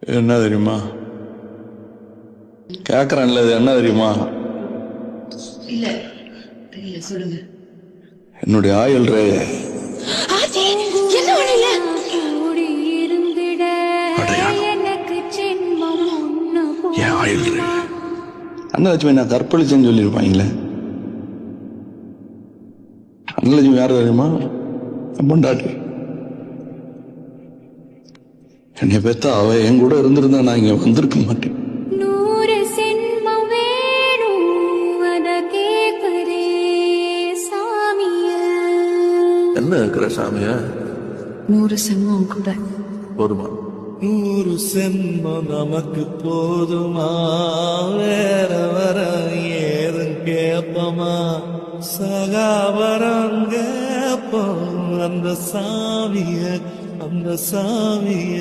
என்ன தெரியுமா கேக்குறேன்ல, இது என்ன தெரியுமா? இல்ல தெரியல, சொல்லுங்க. என்னுடைய ஆயுள் ரே. என்ன வழியில என் ஆயுள் ரே. அண்ணலட்சுமி நான் கற்பழிச்சேன்னு சொல்லியிருப்பாங்களே. அண்ணலட்சுமி யாரு தெரியுமா? பொண்டாட்டி. என்னை பெத்தா அவ என் கூட இருந்திருந்தா நான் இங்க வந்திருக்க மாட்டேன். என்ன இருக்கிற சாமிய? 100 செம்மம் கூட போதுமா? 100 செம்மம் நமக்கு போதுமா? வேற வர ஏதும் கேப்பமா? சகாவரம் கேப்போம் அந்த சாமிய, அந்த சாமிய.